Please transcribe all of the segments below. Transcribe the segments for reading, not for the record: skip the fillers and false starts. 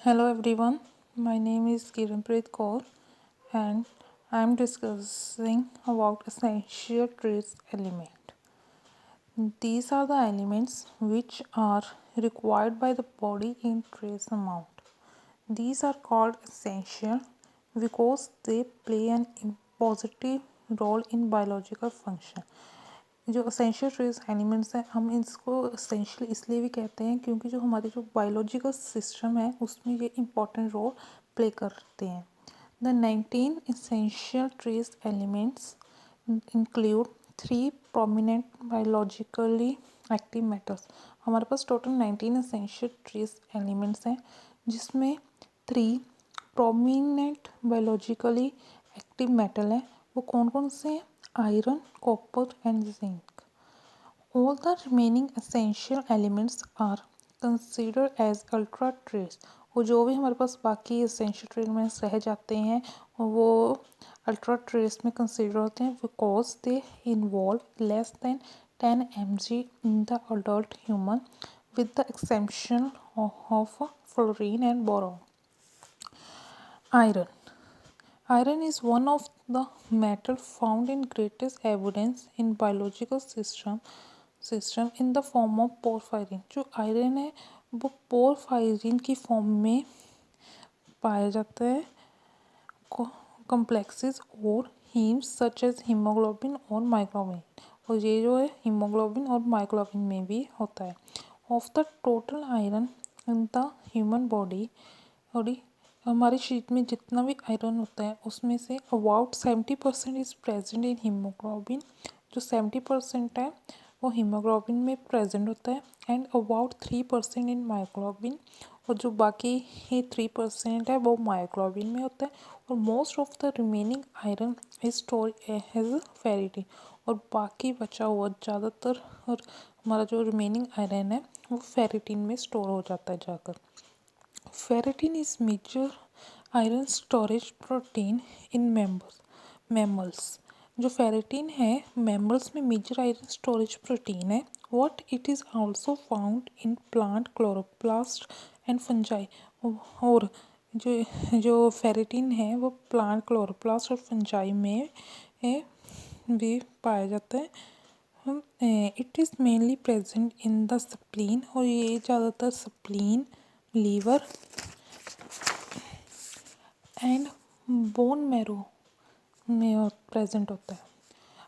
Hello everyone, my name is Kiranpreet Kaur and I am discussing about essential trace element. These are the elements which are required by the body in trace amount. These are called essential because they play an positive role in biological function. जो essential trace elements हैं हम इसको essential इसलिए भी कहते हैं क्योंकि जो हमारे जो बायोलॉजिकल सिस्टम है उसमें ये इम्पॉर्टेंट रोल प्ले करते हैं. The 19 essential trace elements include 3 prominent biologically active metals. हमारे पास टोटल 19 essential trace elements हैं जिसमें 3 prominent biologically active metal हैं. वो कौन कौन से हैं? Iron, copper and zinc. All the remaining essential elements are considered as ultra trace. और जो भी हमारे पास बाकी essential elements रह जाते हैं वो ultra trace में consider होते हैं because they involve less than 10 mg in the adult human with the exception of fluorine and boron. Iron. Iron is one of the metal found in greatest evidence in biological system in the form of porphyrin. जो iron है वो porphyrin की form में पाया जाता है complexes और हीम्स such as haemoglobin और माइग्लोबिन. और ये जो है हीमोग्लोबिन और माइग्लोबिन में भी होता है. Of the total iron in the human body हमारे शरीर में जितना भी आयरन होता है उसमें say about 70% is present in haemoglobin. जो 70% है वो हीमोग्लोबिन में प्रेजेंट होता है एंड अबाउट 3% इन मायोग्लोबिन. और जो बाकी ये 3% है वो मायोग्लोबिन में होता है. और most of the remaining iron is store as ferritin. और बाकी बचा हुआ ज़्यादातर और हमारा जो रिमेनिंग आयरन है वो फेरिटिन में स्टोर हो जाता है जाकर. Ferritin is major iron storage protein in mammals. जो फेरेटिन है मैमल्स में मेजर आयरन स्टोरेज प्रोटीन है. What it is also found in plant chloroplast and fungi. और जो फेरेटिन है वो प्लांट क्लोरोप्लास्ट और फंजाई में भी पाया जाता है. It is mainly present in the spleen. और ये ज़्यादातर spleen, liver and bone marrow में प्रेजेंट होता है.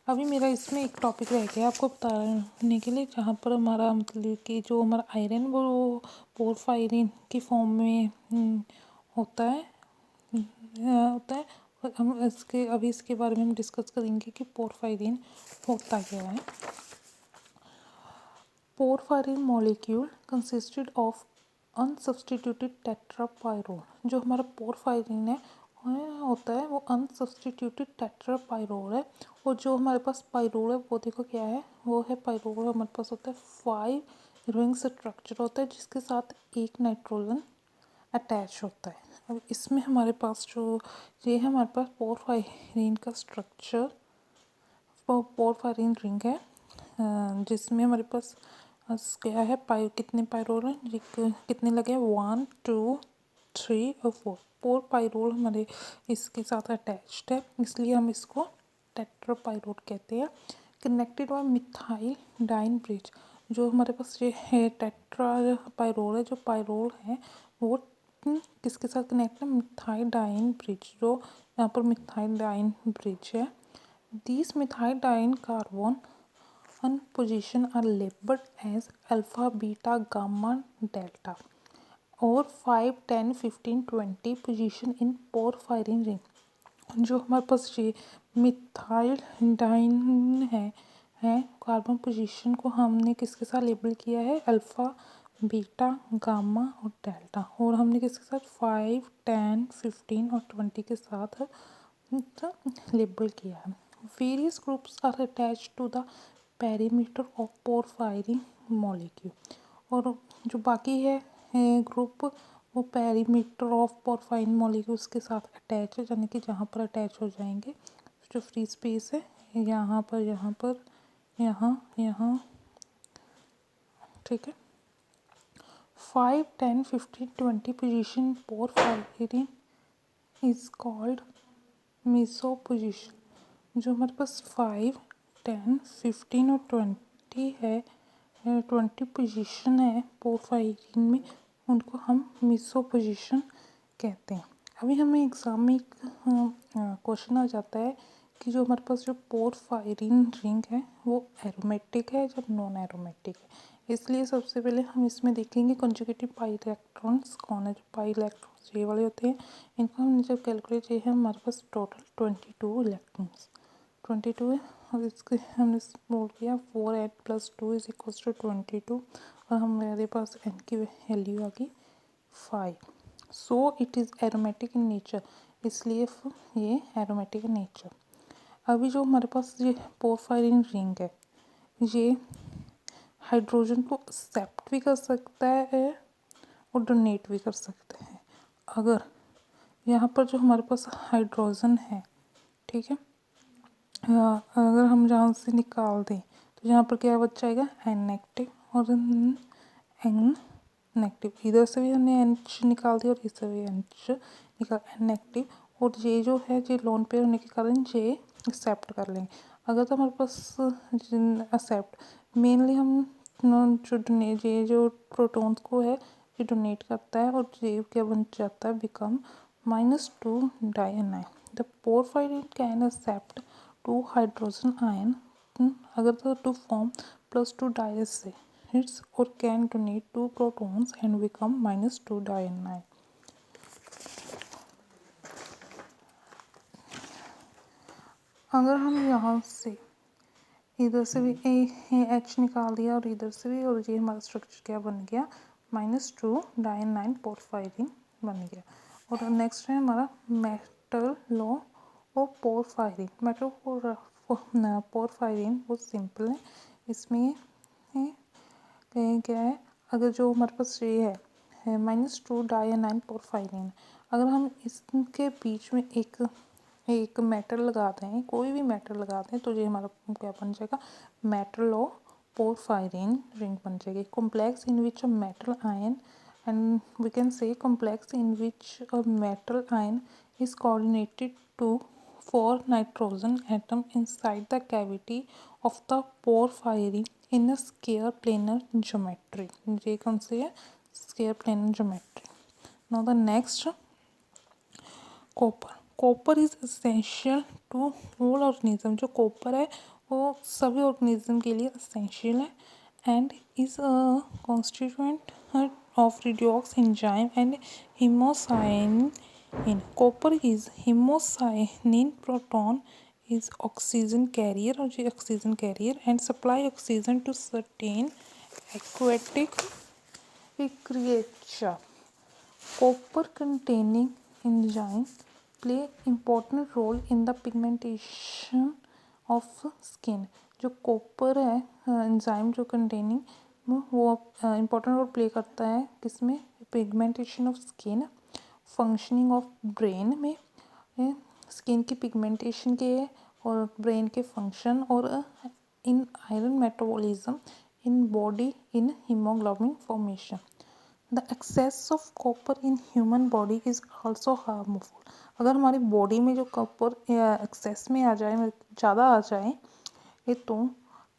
अभी मेरा इसमें एक टॉपिक रह गया आपको बताने के लिए जहाँ पर हमारा मतलब कि जो हमारा आयरन वो पोरफायरिन की फॉर्म में होता है और हम इसके बारे में हम डिस्कस करेंगे कि पोरफायरिन होता क्या है. Porphyrin molecule consisted of unsubstituted tetrapyrrole. जो हमारा पोरफायरिन है होता है वो अनसब्स्टिट्यूटेड टेट्रापायरोल है. और जो हमारे पास पायरोल है वो देखो क्या है, वो है पायरोल हमारे पास होता है 5 रिंग स्ट्रक्चर होता है जिसके साथ एक नाइट्रोजन अटैच होता है. अब इसमें हमारे पास जो ये है हमारे पास पोरफायरिन का स्ट्रक्चर पोरफायरिन रिंग है जिसमें हमारे पास क्या है कितने पायरोल हैं कितने लगे 1 2 3 और 4 पायरोल हमारे इसके साथ अटैच्ड है इसलिए हम इसको टेट्रापायरोल कहते हैं. Connected by methylidyne bridge. जो हमारे पास ये है टेट्रापायरोल है जो पायरोल है वो किसके साथ कनेक्ट है? Methylidyne bridge. जो यहाँ पर मिथाइल डाइन ब्रिज है. These methionine carbon position are labeled as alpha, beta, gamma, delta और 5, 10, 15, 20 position in porphyrin ring. जो हमारे पास ये मिथाइल डाइन है कार्बन पोजीशन को हमने किसके साथ लेबल किया है? अल्फ़ा, बीटा, गामा और डेल्टा. और हमने किसके साथ 5, 10, 15 और 20 के साथ लेबल किया है. Various groups are attached to the perimeter of porphyrin molecule. और जो बाकी है ग्रुप वो पेरीमीटर ऑफ पोरफायरिन मॉलिक्यूल्स के साथ अटैच है यानी कि जहाँ पर अटैच हो जाएंगे जो फ्री स्पेस है यहाँ पर यहाँ ठीक है. 5, 10, 15, 20 position porphyrin is called meso position. जो हमारे पास 5, 10, 15 और 20 है, 20 पोजीशन है पोरफायरिन में, उनको हम मेसो पोजीशन कहते हैं। अभी हमें एग्ज़ाम में एक क्वेश्चन आ जाता है कि जो हमारे पास जो पोरफायरिन रिंग है वो एरोमेटिक है जब नॉन एरोमेटिक है। इसलिए सबसे पहले हम इसमें देखेंगे कंजुगेटिव पाई इलेक्ट्रॉन्स कौन है। जो पाई इलेक्ट्रॉन्स ये वाले होते हैं, इनको हमने जब कैलकुलेट किए हैं हमारे पास टोटल 22 इलेक्ट्रॉन्स 22 है। और इसके हमने बोल किया 4n+2 = 22 और हमारे पास n की वैल्यू आ गई 5। So it is aromatic in nature, इसलिए ये एरोमेटिक इन नेचर। अभी जो हमारे पास ये पोरफायरिन रिंग है, ये हाइड्रोजन को एक्सेप्ट भी कर सकता है और डोनेट भी कर सकते हैं। अगर यहाँ पर जो हमारे पास हाइड्रोजन है, ठीक है, अगर हम जहाँ से निकाल दें तो यहाँ पर क्या बच जाएगा एन नेगेटिव और एन नेगेटिव। इधर से भी हमने एन निकाल दिया और इधर भी एन निकाल एन नेगेटिव। और ये जो है ये लोन पेयर होने के कारण ये एक्सेप्ट कर लेंगे। अगर तो हमारे पास एक्सेप्ट मेनली हम ये जो प्रोटॉन्स को है ये डोनेट करता है और ये क्या बन जाता है become -2 dianion. The porphyrin can accept 2 hydrogen ion अगर तो टू फॉर्म +2 डायसिड्स और can donate 2 protons and become -2 dianion. अगर हम यहाँ से इधर से भी एच निकाल दिया और इधर से भी, और ये हमारा स्ट्रक्चर क्या बन गया -2 डायनाइन पोरफायरिन बन गया। और नेक्स्ट है हमारा metal law of porphyrin. Metal porphyrin बहुत सिंपल है। इसमें क्या है, अगर जो हमारे पास ये है -2 डायनाइन पोरफायरिन, अगर हम इसके बीच में एक मेटल लगा दें, कोई भी मेटल लगा दें, तो ये हमारा क्या बन जाएगा मेटल ऑफ पोरफायरिन रिंग बन जाएगी। Complex in which a metal ion and we can say complex in which a metal ion is coordinated to 4 nitrogen atom inside the cavity of the porphyrin in a square planar geometry। ये कौन सी है square planar geometry। now the next copper is essential to all organism. जो copper है वो सभी organism के लिए essential है and is a constituent of redox enzyme and haemocyanin. Copper is haemocyanin proton is oxygen carrier और ये oxygen carrier and supply oxygen to certain aquatic creature. Copper containing enzyme play important role in the pigmentation of skin। जो copper है enzyme जो containing वो important role play करता है किसमें pigmentation of skin, functioning of brain में, skin की pigmentation के और ब्रेन के फंक्शन, और in iron metabolism in body in haemoglobin formation. The excess of copper in human body is also harmful. अगर हमारी बॉडी में जो कॉपर एक्सेस में आ जाए, ज़्यादा आ जाए, ये तो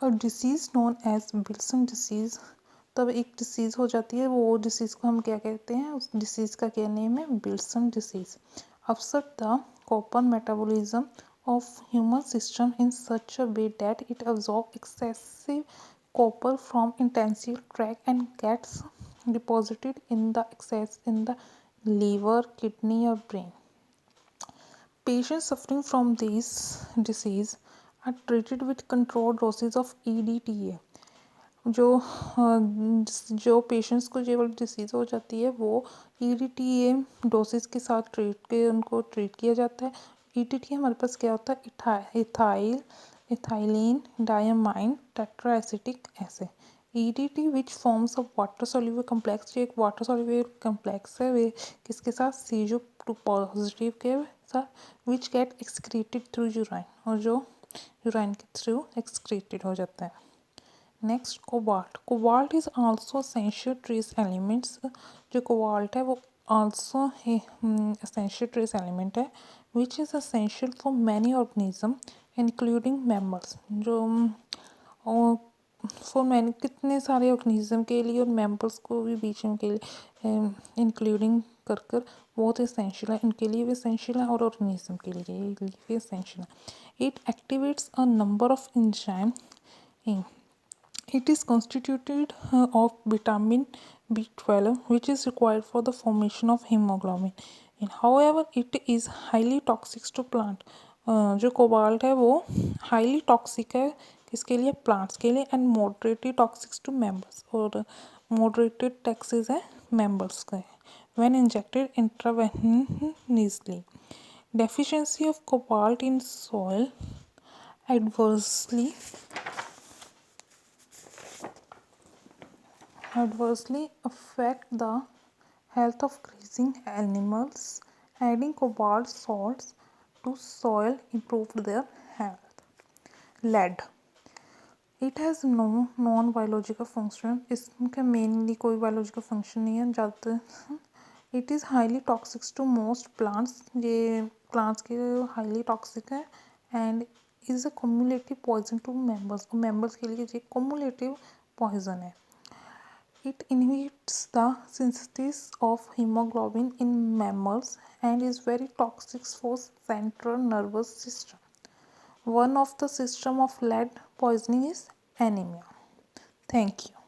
a disease known as Wilson disease, तब एक डिसीज़ हो जाती है। वो डिसीज़ को हम क्या कहते हैं, उस डिसीज़ का क्या नेम है Wilson disease. Upset the copper metabolism of human system in such a way that it absorb excessive copper from intestinal tract and gets deposited in the excess in the liver, kidney or brain. Patients suffering from this disease are treated with controlled doses of EDTA। जो patients को ये वाली disease हो जाती है वो EDTA doses के साथ उनको ट्रीट किया जाता है। EDTA हमारे पास क्या होता है ethylene diamine tetraacetic acid. EDT which forms of water soluble complex. ये एक वाटर सोल्यूबल कम्प्लेक्स है, वे किसके साथ CO2 पॉजिटिव के साथ which get excreted through urine, और जो यूराइन के थ्रू एक्सक्रीटेड हो जाता है। Next cobalt, cobalt is also essential trace elements. जो कोबाल्ट है वो आल्सो एसेंशियल ट्रेस एलिमेंट है which is essential for many organism including members. जो फॉर मैनी कितने सारे ऑर्गेनिज्म के लिए और मेम्बर्स को भी बीच में के लिए इंक्लूडिंग कर कर बहुत एसेंशियल है, इनके लिए भी एसेंशियल है और ऑर्गेनिज्म के लिए भी एसेंशियल है। It activates a number of enzyme. It is constituted of vitamin B12, which is required for the formation of hemoglobin. And however, it is highly toxic to plant. जो cobalt है वो highly toxic है किसके लिए, plants के लिए, and moderately toxic to mammals, और moderated toxic है मेंबर्स का when injected intravenously. Deficiency of cobalt in soil adversely affect the health of grazing animals. Adding cobalt salts to soil improved their health. Lead, it has no non biological function. इसका mainly कोई biological function नहीं है ज़्यादातर। It is highly toxic to most plants, ये plants के highly toxic है, and is a cumulative poison to mammals, mammals के लिए ये कम्युलेटिव पॉइजन है। It inhibits the synthesis of hemoglobin in mammals and is very toxic for central nervous system. One of the symptoms of lead poisoning is anemia. Thank you.